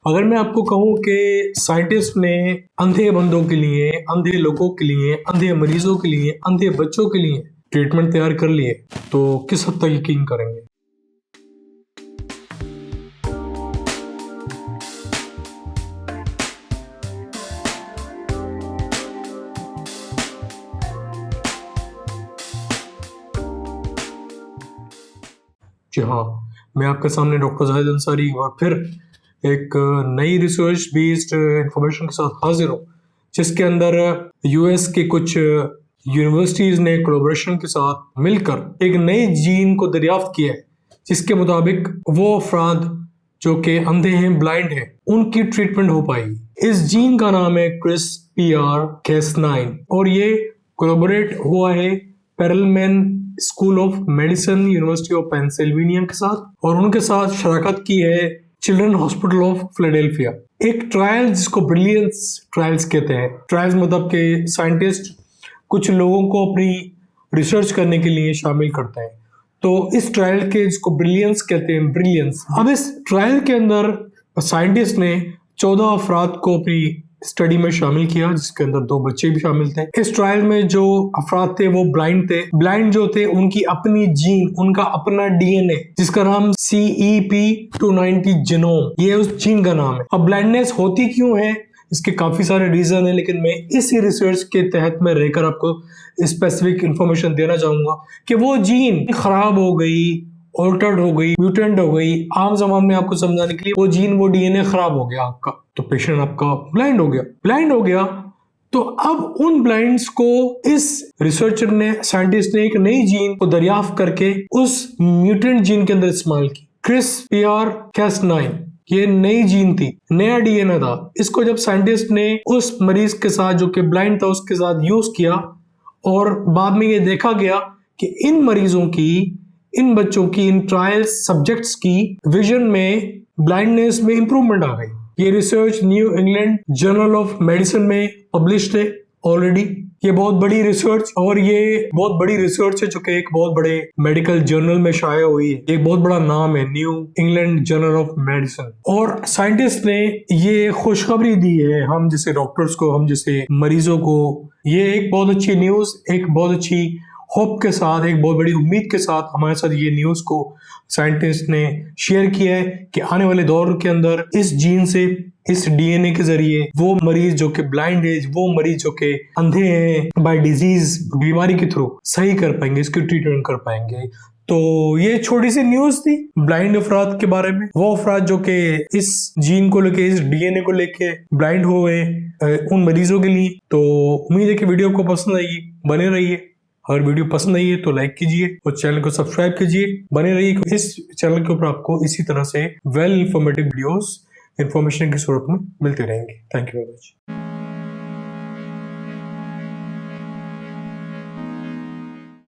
अगर मैं आपको कहूं कि साइंटिस्ट ने अंधे बंदों के लिए, अंधे लोगों के लिए, अंधे मरीजों के लिए, अंधे बच्चों के लिए ट्रीटमेंट तैयार कर लिए, तो किस हद तक यकीन करेंगे? जी हाँ, मैं आपके सामने डॉक्टर जाहिद अंसारी एक बार फिर एक नई रिसर्च बेस्ड इंफॉर्मेशन के साथ हाजिर हूँ, जिसके अंदर यूएस के कुछ यूनिवर्सिटीज ने कोलैबोरेशन के साथ मिलकर एक नई जीन को दरियाफ्त किया है, जिसके मुताबिक वो अफराद जो कि अंधे हैं, ब्लाइंड हैं, उनकी ट्रीटमेंट हो पाएगी। इस जीन का नाम है CRISPR-Cas9 और ये कोलैबोरेट हुआ है Perelman school of medicine, university of Pennsylvania के साथ, और उनके साथ शराकत की है चिल्ड्रन हॉस्पिटल ऑफ फिलाडेल्फिया। एक ट्रायल जिसको ब्रिलियंस ट्रायल्स कहते हैं। ट्रायल्स मतलब के साइंटिस्ट कुछ लोगों को अपनी रिसर्च करने के लिए शामिल करते हैं, तो इस ट्रायल के जिसको ब्रिलियंस कहते हैं, ब्रिलियंस। अब इस ट्रायल के अंदर साइंटिस्ट ने 14 अफराद को अपनी स्टडी में शामिल किया, जिसके अंदर 2 बच्चे भी शामिल थे। इस ट्रायल में जो अफराद थे वो ब्लाइंड थे। ब्लाइंड जो थे उनकी अपनी जीन, उनका अपना डीएनए, जिसका नाम CEP290 जीनोम, ये उस जीन का नाम है। अब ब्लाइंडनेस होती क्यों है, इसके काफी सारे रीजन है, लेकिन मैं इसी रिसर्च के तहत में रहकर आपको स्पेसिफिक इंफॉर्मेशन देना चाहूंगा कि वो जीन खराब हो गई, ऑल्टर्ड हो गई, म्यूटेंट हो गई। आम जबान में आपको समझाने के लिए, वो जीन, वो डीएनए खराब हो गया आपका, तो पेशेंट आपका ब्लाइंड हो गया। तो अब उन ब्लाइंड्स को इस रिसर्चर ने, साइंटिस्ट ने एक नई जीन को दरियाफ्त करके उस म्यूटेंट जीन के अंदर इस्तेमाल की। CRISPR-Cas9 ये नई जीन थी, नया डीएनए था। इसको जब साइंटिस्ट ने उस मरीज के साथ जो कि ब्लाइंड था उसके साथ यूज किया, और बाद में ये देखा गया कि इन मरीजों की, इन बच्चों की, इन ट्रायल सब्जेक्ट्स की विजन में, ब्लाइंडनेस में इंप्रूवमेंट आ गई। ये research new England journal of medicine में पब्लिश्ड है ऑलरेडी। ये बहुत बड़ी रिसर्च, और ये बहुत बड़ी रिसर्च है जो कि एक बहुत बड़े मेडिकल जर्नल में शाया हुई है। एक बहुत बड़ा नाम है new England journal of medicine. और साइंटिस्ट ने ये खुशखबरी दी है हम जैसे डॉक्टर्स को, हम जैसे मरीजों को। ये एक बहुत अच्छी न्यूज, एक बहुत अच्छी होप के साथ, एक बहुत बड़ी उम्मीद के साथ हमारे साथ ये न्यूज को साइंटिस्ट ने शेयर किया है कि आने वाले दौर के अंदर इस जीन से, इस डीएनए के जरिए वो मरीज जो कि ब्लाइंड है, वो मरीज जो कि अंधे हैं, बाय डिजीज, बीमारी के थ्रू सही कर पाएंगे, इसकी ट्रीटमेंट कर पाएंगे। तो ये छोटी सी न्यूज थी ब्लाइंड अफराद के बारे में। वो अफराद जो कि इस जीन को लेके, इस डीएनए को लेके ब्लाइंड हो गए, उन मरीजों के लिए। तो उम्मीद है कि वीडियो को पसंद आएगी, बने रहिए। अगर वीडियो पसंद आई है तो लाइक कीजिए और चैनल को सब्सक्राइब कीजिए, बने रहिए। इस चैनल के ऊपर आपको इसी तरह से वेल इंफॉर्मेटिव वीडियोस इंफॉर्मेशन की सूरत में मिलते रहेंगे। Thank you very much.